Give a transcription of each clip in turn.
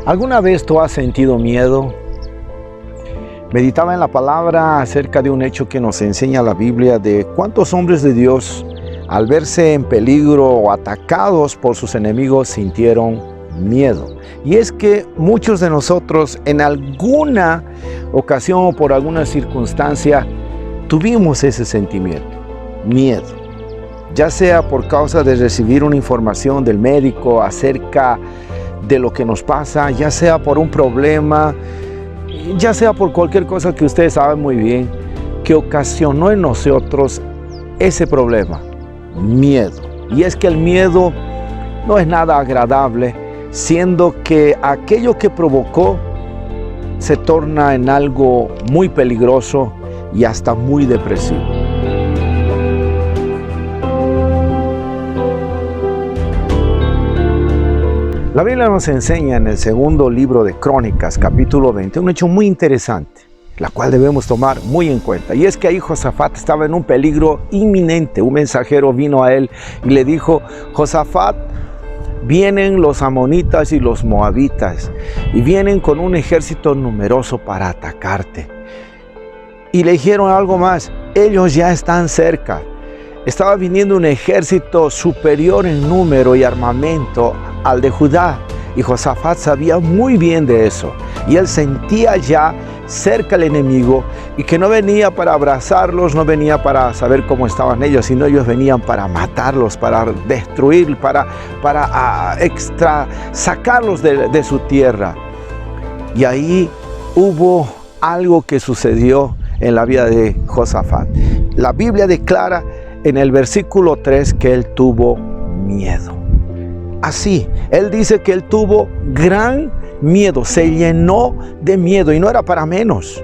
¿Alguna vez tú has sentido miedo? Meditaba en la palabra acerca de un hecho que nos enseña la Biblia de cuántos hombres de Dios, al verse en peligro o atacados por sus enemigos, sintieron miedo. Y es que muchos de nosotros en alguna ocasión o por alguna circunstancia tuvimos ese sentimiento, miedo. Ya sea por causa de recibir una información del médico acerca de lo que nos pasa, ya sea por un problema, ya sea por cualquier cosa que ustedes saben muy bien que ocasionó en nosotros ese problema, miedo. Y es que el miedo no es nada agradable, siendo que aquello que provocó se torna en algo muy peligroso y hasta muy depresivo. La Biblia nos enseña en el segundo libro de Crónicas, capítulo 20, un hecho muy interesante, la cual debemos tomar muy en cuenta. Y es que ahí Josafat estaba en un peligro inminente. Un mensajero vino a él y le dijo: Josafat, vienen los amonitas y los moabitas y vienen con un ejército numeroso para atacarte. Y le dijeron algo más: ellos ya están cerca. Estaba viniendo un ejército superior en número y armamento al de Judá, y Josafat sabía muy bien de eso, y él sentía ya cerca al enemigo, y que no venía para abrazarlos, no venía para saber cómo estaban ellos, sino ellos venían para matarlos, para destruir, para sacarlos de su tierra. Y ahí hubo algo que sucedió en la vida de Josafat. La Biblia declara en el versículo 3 que él tuvo miedo. Así, él dice que él tuvo gran miedo, se llenó de miedo, y no era para menos.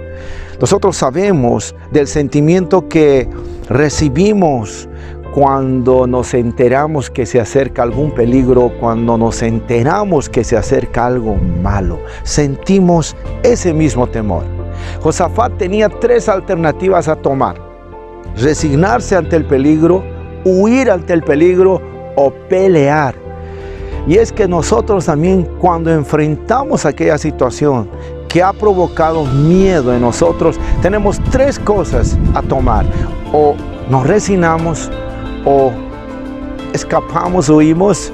Nosotros sabemos del sentimiento que recibimos cuando nos enteramos que se acerca algún peligro, cuando nos enteramos que se acerca algo malo. Sentimos ese mismo temor. Josafat tenía 3 alternativas a tomar: resignarse ante el peligro, huir ante el peligro o pelear. Y es que nosotros también, cuando enfrentamos aquella situación que ha provocado miedo en nosotros, tenemos 3 cosas a tomar: o nos resignamos, o escapamos, huimos,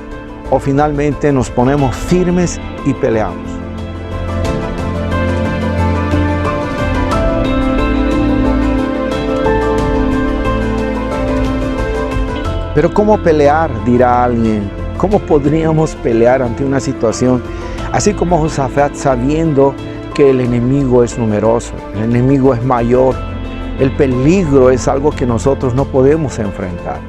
o finalmente nos ponemos firmes y peleamos. Pero ¿cómo pelear?, dirá alguien. ¿Cómo podríamos pelear ante una situación así como Josafat, sabiendo que el enemigo es numeroso, el enemigo es mayor, el peligro es algo que nosotros no podemos enfrentar?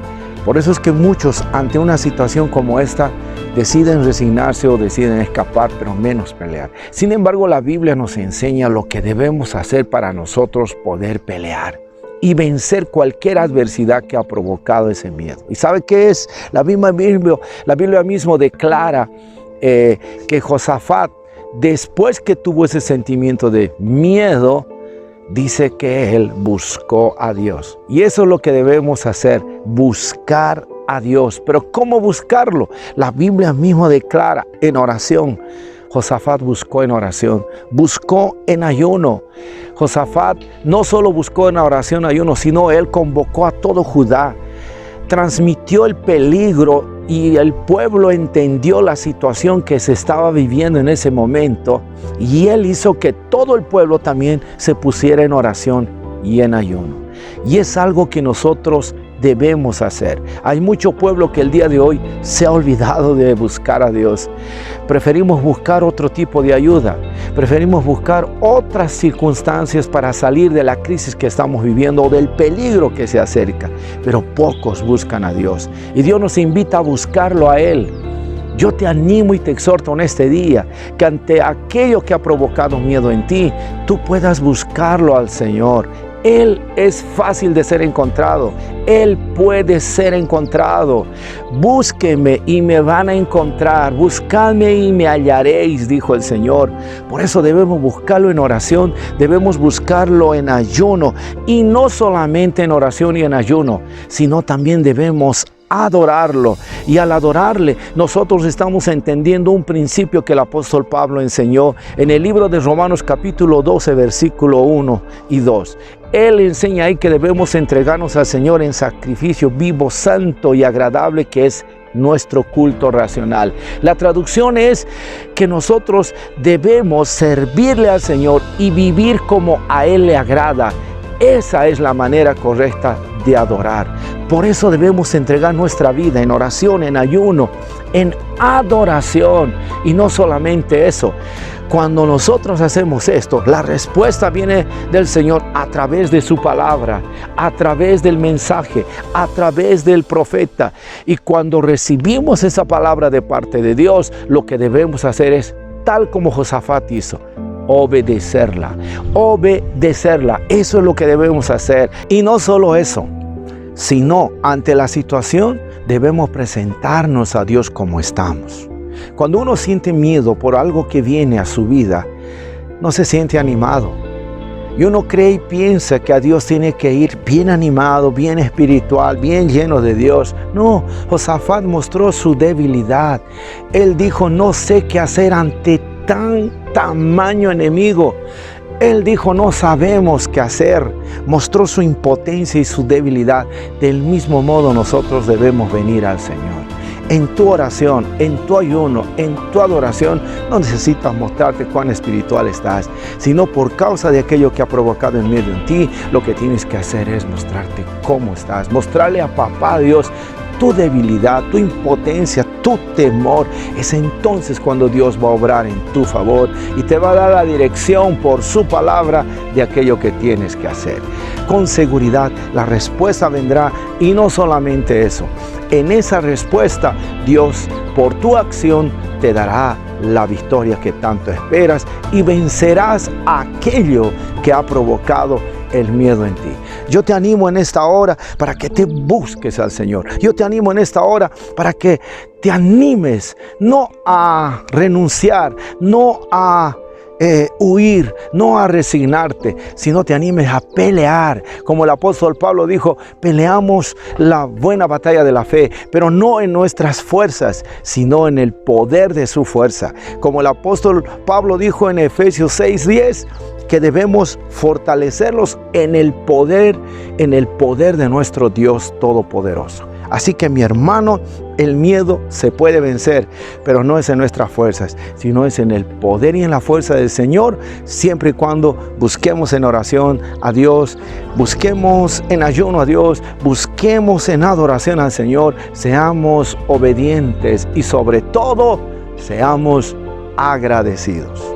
Por eso es que muchos, ante una situación como esta, deciden resignarse o deciden escapar, pero menos pelear. Sin embargo, la Biblia nos enseña lo que debemos hacer para nosotros poder pelear y vencer cualquier adversidad que ha provocado ese miedo. ¿Y sabe qué es? La Biblia mismo declara que Josafat, después que tuvo ese sentimiento de miedo, dice que él buscó a Dios. Y eso es lo que debemos hacer, buscar a Dios. Pero ¿cómo buscarlo? La Biblia mismo declara: en oración. Josafat buscó en oración, buscó en ayuno. Josafat no solo buscó en oración, ayuno, sino él convocó a todo Judá, transmitió el peligro, y el pueblo entendió la situación que se estaba viviendo en ese momento, y él hizo que todo el pueblo también se pusiera en oración y en ayuno. Y es algo que nosotros debemos hacer. Hay mucho pueblo que el día de hoy se ha olvidado de buscar a Dios. Preferimos buscar otro tipo de ayuda. Preferimos buscar otras circunstancias para salir de la crisis que estamos viviendo o del peligro que se acerca. Pero pocos buscan a Dios. Y Dios nos invita a buscarlo a Él. Yo te animo y te exhorto en este día que ante aquello que ha provocado miedo en ti, tú puedas buscarlo al Señor. Él es fácil de ser encontrado. Él puede ser encontrado. Búsquenme y me van a encontrar. Buscadme y me hallaréis, dijo el Señor. Por eso debemos buscarlo en oración, debemos buscarlo en ayuno. Y no solamente en oración y en ayuno, sino también debemos adorarlo. Y al adorarle, nosotros estamos entendiendo un principio que el apóstol Pablo enseñó en el libro de Romanos capítulo 12, versículo 1 y 2. Él enseña ahí que debemos entregarnos al Señor en sacrificio vivo, santo y agradable, que es nuestro culto racional. La traducción es que nosotros debemos servirle al Señor y vivir como a Él le agrada. Esa es la manera correcta de adorar. Por eso debemos entregar nuestra vida en oración, en ayuno, en adoración. Y no solamente eso. Cuando nosotros hacemos esto, la respuesta viene del Señor a través de su palabra, a través del mensaje, a través del profeta. Y cuando recibimos esa palabra de parte de Dios, lo que debemos hacer es, tal como Josafat hizo, obedecerla. Obedecerla. Eso es lo que debemos hacer. Y no solo eso, sino ante la situación debemos presentarnos a Dios como estamos. Cuando uno siente miedo por algo que viene a su vida, no se siente animado. Y uno cree y piensa que a Dios tiene que ir bien animado, bien espiritual, bien lleno de Dios. No, Josafat mostró su debilidad. Él dijo, no sé qué hacer ante tan tamaño enemigo. Él dijo, no sabemos qué hacer. Mostró su impotencia y su debilidad. Del mismo modo nosotros debemos venir al Señor. En tu oración, en tu ayuno, en tu adoración, no necesitas mostrarte cuán espiritual estás, sino por causa de aquello que ha provocado el miedo en ti, lo que tienes que hacer es mostrarte cómo estás, mostrarle a Papá Dios tu debilidad, tu impotencia, tu temor. Es entonces cuando Dios va a obrar en tu favor y te va a dar la dirección por su palabra de aquello que tienes que hacer. Con seguridad la respuesta vendrá, y no solamente eso. En esa respuesta Dios, por tu acción, te dará la victoria que tanto esperas y vencerás aquello que ha provocado el miedo en ti. Yo te animo en esta hora para que te busques al Señor. Yo te animo en esta hora para que te animes no a renunciar, no a huir, no a resignarte, sino te animes a pelear. Como el apóstol Pablo dijo, peleamos la buena batalla de la fe, pero no en nuestras fuerzas, sino en el poder de su fuerza. Como el apóstol Pablo dijo en Efesios 6:10, que debemos fortalecerlos en el poder de nuestro Dios Todopoderoso. Así que mi hermano, el miedo se puede vencer, pero no es en nuestras fuerzas, sino es en el poder y en la fuerza del Señor, siempre y cuando busquemos en oración a Dios, busquemos en ayuno a Dios, busquemos en adoración al Señor, seamos obedientes y sobre todo, seamos agradecidos.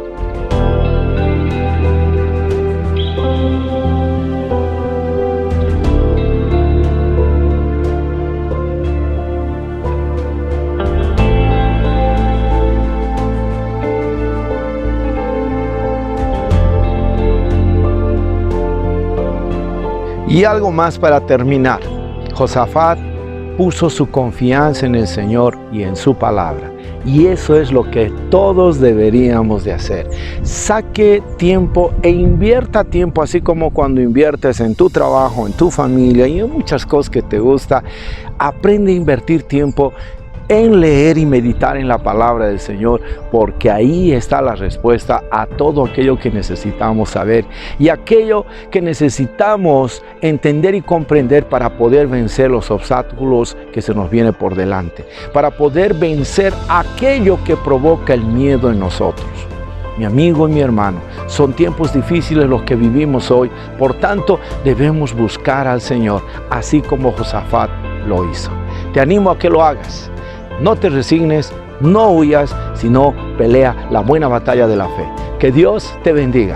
Y algo más para terminar. Josafat puso su confianza en el Señor y en su palabra. Y eso es lo que todos deberíamos de hacer. Saque tiempo e invierta tiempo, así como cuando inviertes en tu trabajo, en tu familia y en muchas cosas que te gusta. Aprende a invertir tiempo en leer y meditar en la palabra del Señor, porque ahí está la respuesta a todo aquello que necesitamos saber y aquello que necesitamos entender y comprender para poder vencer los obstáculos que se nos viene por delante, para poder vencer aquello que provoca el miedo en nosotros. Mi amigo y mi hermano, son tiempos difíciles los que vivimos hoy, por tanto debemos buscar al Señor, así como Josafat lo hizo. Te animo a que lo hagas. No te resignes, no huyas, sino pelea la buena batalla de la fe. Que Dios te bendiga.